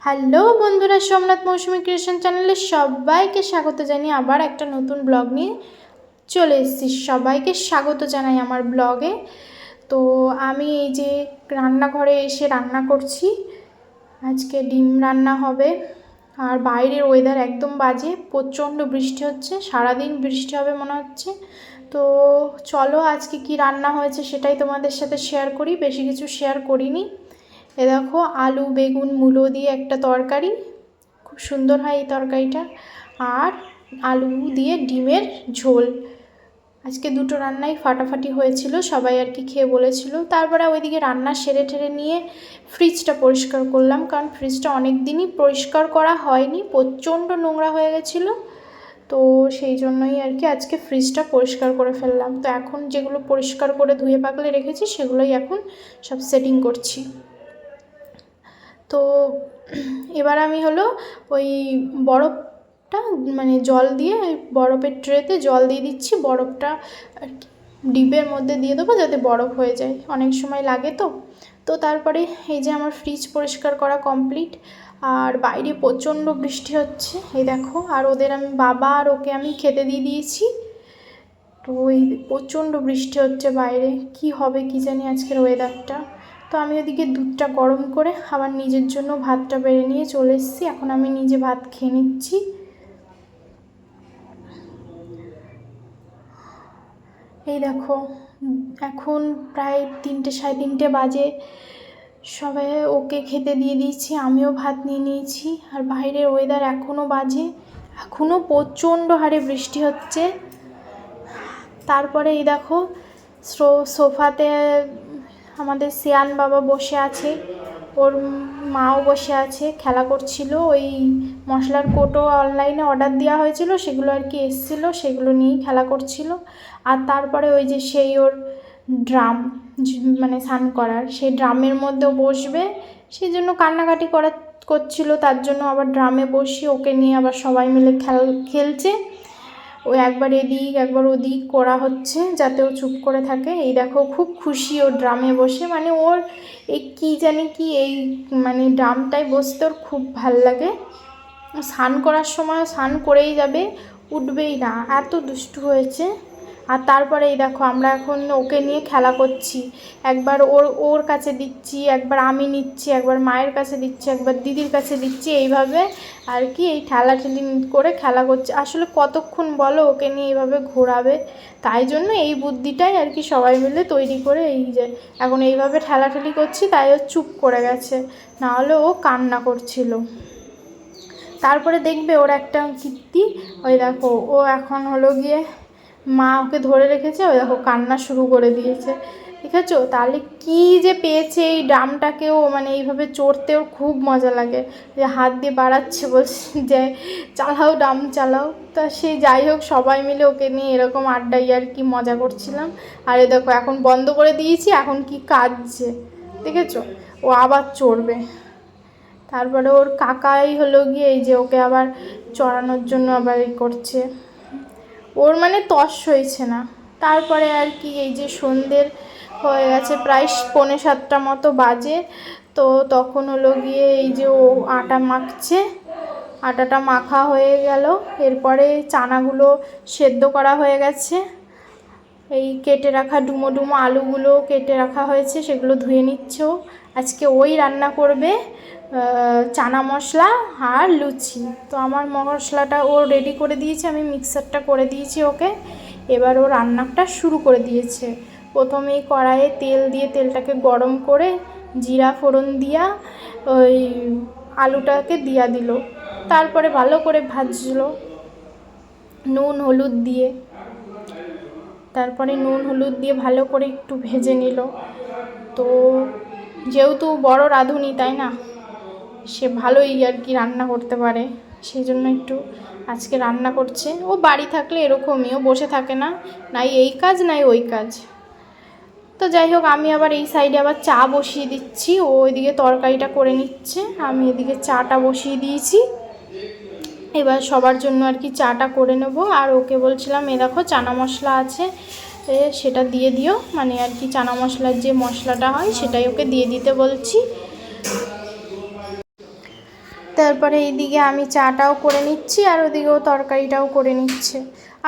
Hello বন্ধুরা, সোমনাথ মৌসুমী creation চ্যানেলে সবাইকে স্বাগত জানিয়ে আবার একটা নতুন ব্লগ নিয়ে চলে এসেছি। সবাইকে স্বাগত জানাই আমার ব্লগে। তো আমি এই যে রান্নাঘরে এসে রান্না করছি। আজকে ডিম রান্না হবে। আর বাইরের ওয়েদার একদম বাজে, প্রচণ্ড বৃষ্টি হচ্ছে, সারাদিন বৃষ্টি হবে মনে হচ্ছে। তো চলো আজকে কি রান্না হয়েছে সেটাই তোমাদের সাথে শেয়ার করি, বেশি কিছু শেয়ার করিনি। এ দেখো, আলু বেগুন মূলো দিয়ে একটা তরকারি, খুব সুন্দর হয় এই তরকারিটা। আর আলু দিয়ে ডিমের ঝোল। আজকে দুটো রান্নাই ফাটাফাটি হয়েছিল, সবাই আর কি খেয়ে বলেছিল। তারপরে ওইদিকে রান্না সেরে ঠেরে নিয়ে ফ্রিজটা পরিষ্কার করলাম, কারণ ফ্রিজটা অনেক দিনই পরিষ্কার করা হয়নি, প্রচণ্ড নোংরা হয়ে গেছিলো। তো সেই জন্যই আর কি আজকে ফ্রিজটা পরিষ্কার করে ফেললাম। তো এখন যেগুলো পরিষ্কার করে ধুয়ে পাকলে রেখেছি সেগুলোই এখন সব সেটিং করছি। তো এবার আমি হলো ওই বরফটা মানে জল দিয়ে বরফের ট্রেতে জল দিয়ে দিচ্ছি, বরফটা আর কি ডিপের মধ্যে দিয়ে দেবো যাতে বরফ হয়ে যায়, অনেক সময় লাগে। তো তারপরে এই যে আমার ফ্রিজ পরিষ্কার করা কমপ্লিট। আর বাইরে প্রচণ্ড বৃষ্টি হচ্ছে, এই দেখো। আর ওদের আমি বাবা আর ওকে আমি খেতে দিয়ে দিয়েছি। তো ওই প্রচণ্ড বৃষ্টি হচ্ছে বাইরে, কি হবে কি জানি আজকের ওয়েদারটা। তো আমি ওদিকে দুধটা গরম করে আবার নিজের জন্য ভাতটা বেড়ে নিয়ে চলে এসেছি। এখন আমি নিজে ভাত খেয়ে নিচ্ছি। এই দেখো, এখন প্রায় 3টে 3:30 বাজে। সবাই ওকে খেতে দিয়ে দিয়েছি, আমিও ভাত নিয়ে নিয়েছি। আর বাইরের ওয়েদার এখনও বাজে, এখনও প্রচণ্ড হারে বৃষ্টি হচ্ছে। তারপরে এই দেখো, সোফাতে আমাদের সিয়ান বাবা বসে আছে, ওর মাও বসে আছে, খেলা করছিল। ওই মশলার কোটো অনলাইনে অর্ডার দেওয়া হয়েছিল, সেগুলো আর কি এসেছিলো, সেগুলো নিয়েই খেলা করছিল। আর তারপরে ওই যে সেই ওর ড্রাম, মানে স্নান করার সেই ড্রামের মধ্যেও বসবে, সেই জন্য কান্নাকাটি করছিল। তার জন্য আবার ড্রামে বসিয়ে ওকে নিয়ে আবার সবাই মিলে খেলছে। ও একবার এদিক একবার ওদিক করা হচ্ছে যাতে ও চুপ করে থাকে। এই দেখো, খুব খুশি ও ড্রামে বসে, মানে ওর এই কী জানি কি এই মানে ড্রামটায় বসতে ওর খুব ভাল লাগে। স্নান করার সময় স্নান করেই যাবে, উঠবেই না, এত দুষ্টু হয়েছে। আর তারপরে এই দেখো, আমরা এখন ওকে নিয়ে খেলা করছি। একবার ওর কাছে দিচ্ছি, একবার আমি নিচ্ছি, একবার মায়ের কাছে দিচ্ছি, একবার দিদির কাছে দিচ্ছি, এইভাবে আর কি এই ঠেলাঠেলি করে খেলা করছে। আসলে কতক্ষণ বলো ওকে নিয়ে এইভাবে ঘোরাবে, তাই জন্য এই বুদ্ধিটাই আর কি সবাই মিলে তৈরি করে এই যে এখন এইভাবে ঠেলাঠেলি করছি, তাই ও চুপ করে গেছে, নাহলে ও কান্না করছিল। তারপরে দেখবে ওর একটা কীর্তি, ওই দেখো ও এখন হলো গিয়ে মা ওকে ধরে রেখেছে, ওই দেখো কান্না শুরু করে দিয়েছে, দেখেছো? তাহলে কি যে পেয়েছে এই ড্রামটাকেও, মানে এইভাবে চড়তে ওর খুব মজা লাগে, যে হাত দিয়ে বাড়াচ্ছে, বলছে যে চালাও ড্রাম চালাও। তা সে যাই হোক, সবাই মিলে ওকে নিয়ে এরকম আড্ডাই আর কি মজা করছিলাম। আর এ দেখো এখন বন্ধ করে দিয়েছি, এখন কি কাঁদছে, দেখেছো? ও আবার চড়বে। তারপরে ওর কাকাই হলো গিয়ে এই যে ওকে আবার চড়ানোর জন্য আবার এই করছে, ওর মানে তস হয়েছে না। তারপরে আর কি এই যে সন্ধ্যের হয়ে গেছে, প্রায় 6:45 মতো বাজে। তো তখন হলো গিয়ে এই যে ও আটা মাখছে, আটাটা মাখা হয়ে গেল। এরপরে চানাগুলো সেদ্ধ করা হয়ে গেছে, এই কেটে রাখা ডুমো ডুমো আলুগুলো কেটে রাখা হয়েছে, সেগুলো ধুয়ে নিচ্ছে ও। আজকে ওই রান্না করবে চানা মশলা আর লুচি। তো আমার মশলাটা ও রেডি করে দিয়েছে, আমি মিক্সারটা করে দিয়েছি ওকে। এবার ও রান্নাটা শুরু করে দিয়েছে। প্রথমেই কড়াইয়ে তেল দিয়ে তেলটাকে গরম করে জিরা ফোড়ন দিয়া ওই আলুটাকে দিয়া দিল। তারপরে ভালো করে ভাজলো নুন হলুদ দিয়ে, তারপরে নুন হলুদ দিয়ে ভালো করে একটু ভেজে নিল। তো যেহেতু বড় রাঁধুনি তাই না, সে ভালোই আর কি রান্না করতে পারে, সেই জন্য একটু আজকে রান্না করছে। ও বাড়ি থাকলে এরকমই, ও বসে থাকে না, নাই এই কাজ নাই ওই কাজ। তো যাই হোক, আমি আবার এই সাইডে আবার চা বসিয়ে দিচ্ছি, ও ওইদিকে তরকারিটা করে নিচ্ছে, আমি এদিকে চাটা বসিয়ে দিয়েছি। এবার সবার জন্য আর কি চাটা করে নেব। আর ওকে বলছিলাম এ দেখো চানা মশলা আছে, সেটা দিয়ে দিও, মানে আর কি চানা মশলার যে মশলাটা হয় সেটাই ওকে দিয়ে দিতে বলছি। তারপরে এইদিকে আমি চাটাও করে নিচ্ছি আর ওদিকেও তরকারিটাও করে নিচ্ছে,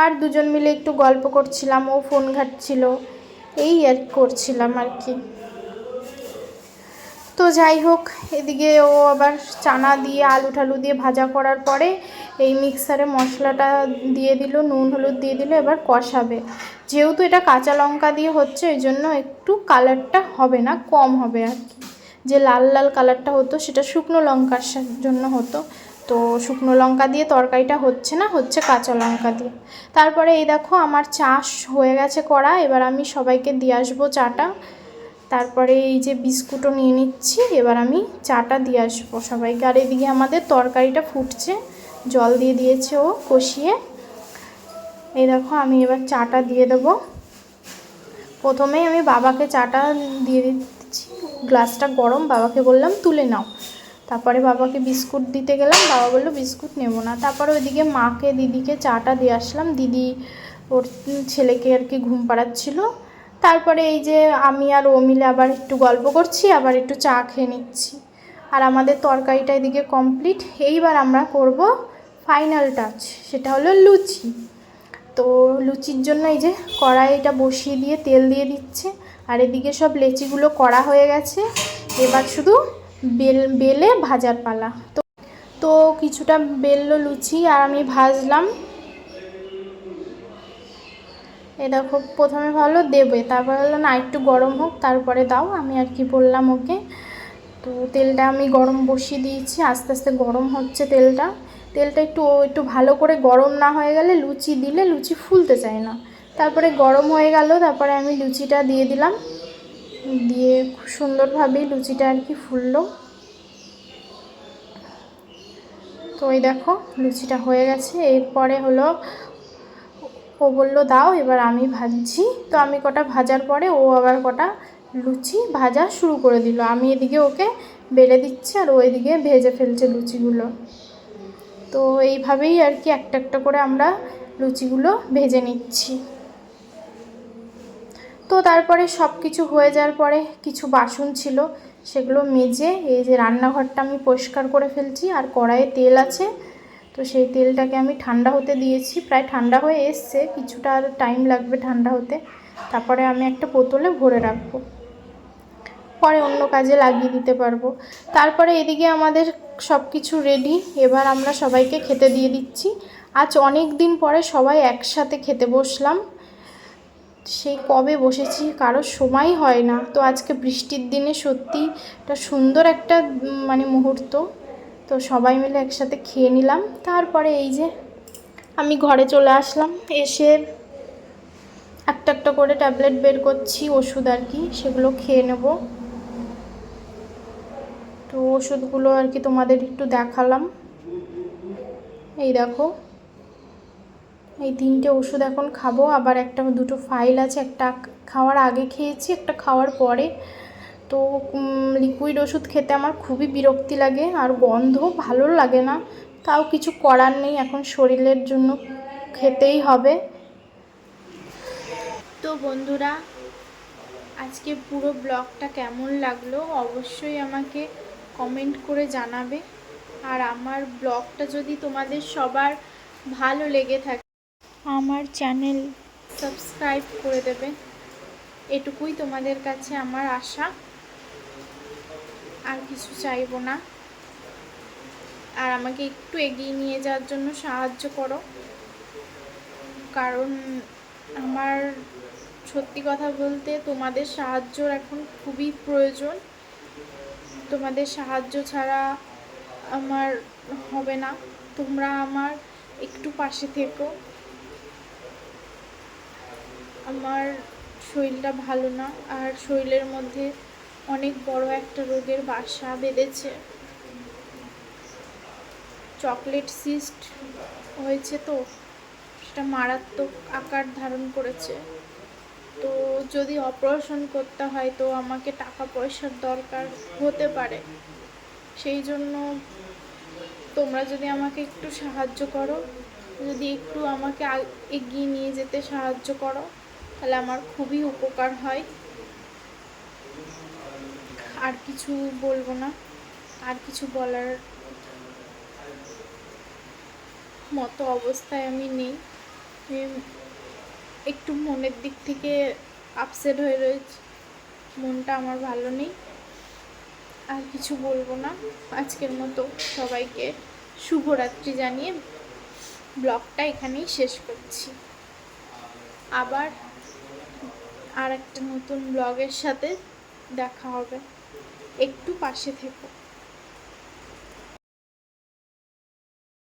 আর দুজন মিলে একটু গল্প করছিলাম, ও ফোন ঘাঁটছিল, এই আর করছিলাম আর কি। তো যাই হোক, এদিকে ও আবার চানা দিয়ে আলু ঠালু দিয়ে ভাজা করার পরে এই মিক্সারে মশলাটা দিয়ে দিল, নুন হলুদ দিয়ে দিল, এবার কষাবে। যেহেতু এটা কাঁচা লঙ্কা দিয়ে হচ্ছে ওই জন্য একটু কালারটা হবে না, কম হবে আর কি। যে লাল লাল কালারটা হতো সেটা শুকনো লঙ্কার জন্য হতো, তো শুকনো লঙ্কা দিয়ে তরকারিটা হচ্ছে না, হচ্ছে কাঁচা লঙ্কা দিয়ে। তারপরে এই দেখো আমার চাষ হয়ে গেছে করা, এবার আমি সবাইকে দিয়ে আসবো চাটা। তারপরে এই যে বিস্কুটও নিয়ে নিচ্ছি, এবার আমি চাটা দিয়ে আসবো সবাইকে। আর এদিকে আমাদের তরকারিটা ফুটছে, জল দিয়ে দিয়েছে ও কষিয়ে। এই দেখো আমি এবার চাটা দিয়ে দেবো। প্রথমেই আমি বাবাকে চাটা দিয়ে দিচ্ছি, গ্লাসটা গরম, বাবাকে বললাম তুলে নাও। তারপরে বাবাকে বিস্কুট দিতে গেলাম, বাবা বললো বিস্কুট নেবো না। তারপরে ওইদিকে মাকে দিদিকে চাটা দিয়ে আসলাম, দিদি ওর ছেলেকে আর কি ঘুম পাড়াচ্ছিল। তারপরে এই যে আমি আর ও মিলে আবার একটু গল্প করছি, আবার একটু চা খেয়ে নিচ্ছি। আর আমাদের তরকারিটা এদিকে কমপ্লিট। এইবার আমরা করব ফাইনাল টাচ, সেটা হলো লুচি। তো লুচির জন্য এই যে কড়াইটা বসিয়ে দিয়ে তেল দিয়ে দিচ্ছে, আর এদিকে সব লেচিগুলো করা হয়ে গেছে, এবার শুধু বেলে ভাজার পালা। তো কিছুটা বেললো লুচি আর আমি ভাজলাম। এ দেখো প্রথমে ভালো দেবে, তারপর হলো না একটু গরম হোক তারপরে দাও, আমি আর কি বললাম ওকে। তো তেলটা আমি গরম বসিয়ে দিয়েছি, আস্তে আস্তে গরম হচ্ছে তেলটা। তেলটা একটু ভালো করে গরম না হয়ে গেলে লুচি দিলে লুচি ফুলতে চায় না। তারপরে গরম হয়ে গেল, তারপরে আমি লুচিটা দিয়ে দিলাম, দিয়ে খুব সুন্দরভাবেই লুচিটা আর কি ফুললো। তো এই দেখো লুচিটা হয়ে গেছে। এরপরে হলো ও বললো দাও, এবার আমি ভাজছি। তো আমি কটা ভাজার পরে ও আবার কটা লুচি ভাজা শুরু করে দিল, আমি এদিকে ওকে বেলে দিচ্ছি আর ও এদিকে ভেজে ফেলছে লুচিগুলো। তো এইভাবেই আর কি একটা একটা করে আমরা লুচিগুলো ভেজে নিচ্ছি। তো তারপরে সব কিছু হয়ে যাওয়ার পরে কিছু বাসন ছিল, সেগুলো মেজে এই যে রান্নাঘরটা আমি পরিষ্কার করে ফেলছি। আর কড়াইয়ে তেল আছে, তো সেই তেলটাকে আমি ঠান্ডা হতে দিয়েছি, প্রায় ঠান্ডা হয়ে এসছে, কিছুটা আর টাইম লাগবে ঠান্ডা হতে। তারপরে আমি একটা বোতলে ভরে রাখবো, পরে অন্য কাজে লাগিয়ে দিতে পারবো। তারপরে এদিকে আমাদের সব কিছু রেডি, এবার আমরা সবাইকে খেতে দিয়ে দিচ্ছি। আজ অনেক দিন পরে সবাই একসাথে খেতে বসলাম, সেই কবে বসেছি, কারোর সময় হয় না। তো আজকে বৃষ্টির দিনে সত্যি একটা সুন্দর একটা মানে মুহূর্ত, তো সবাই মিলে একসাথে খেয়ে নিলাম। তারপরে এই যে আমি ঘরে চলে আসলাম, এসে একটা একটা করে ট্যাবলেট বের করছি, ওষুধ আর কি, সেগুলো খেয়ে নেব। তো ওষুধগুলো আর কি তোমাদের একটু দেখালাম। এই দেখো এই 3টে ওষুধ এখন খাবো, আবার দুটো ফাইল আছে, একটা খাওয়ার আগে খেয়েছি, একটা খাওয়ার পরে। তো লিকুইড ওষুধ খেতে আমার খুবই বিরক্তি লাগে, আর গন্ধ ভালো লাগে না, তাও কিছু করার নেই, এখন শরীরের জন্য খেতেই হবে। তো বন্ধুরা, আজকে পুরো ব্লগটা কেমন লাগলো অবশ্যই আমাকে কমেন্ট করে জানাবে। আর আমার ব্লগটা যদি তোমাদের সবার ভালো লেগে থাকে, আমার চ্যানেল সাবস্ক্রাইব করে দেবে, এটুকুই তোমাদের কাছে আমার আশা, আর কিছু চাইবো না। আর আমাকে একটু এগিয়ে নিয়ে যাওয়ার জন্য সাহায্য করো, কারণ আমার সত্যি কথা বলতে তোমাদের সাহায্যর এখন খুবই প্রয়োজন। তোমাদের সাহায্য ছাড়া আমার হবে না, তোমরা আমার একটু পাশে থেকো। আমার শরীরটা ভালো না, আর শরীরের মধ্যে অনেক বড় একটা রোগের বাসা বেঁধেছে, চকলেট সিস্ট হয়েছে, তো সেটা মারাত্মক আকার ধারণ করেছে। তো যদি অপারেশন করতে হয় তো আমাকে টাকা পয়সার দরকার হতে পারে, সেই জন্য তোমরা যদি আমাকে একটু সাহায্য করো, যদি একটু আমাকে এগিয়ে নিয়ে যেতে সাহায্য করো, তাহলে আমার খুবই উপকার হয়। আর কিছু বলবো না, আর কিছু বলার মতো অবস্থায় আমি নেই। একটু মনের দিক থেকে আপসেট হয়ে রয়েছি, মনটা আমার ভালো নেই। আর কিছু বলবো না। আজকের মতো সবাইকে শুভরাত্রি জানিয়ে ব্লগটা এখানেই শেষ করছি। আবার আর একটা নতুন ব্লগের সাথে দেখা হবে। একটু পাশে থেকো।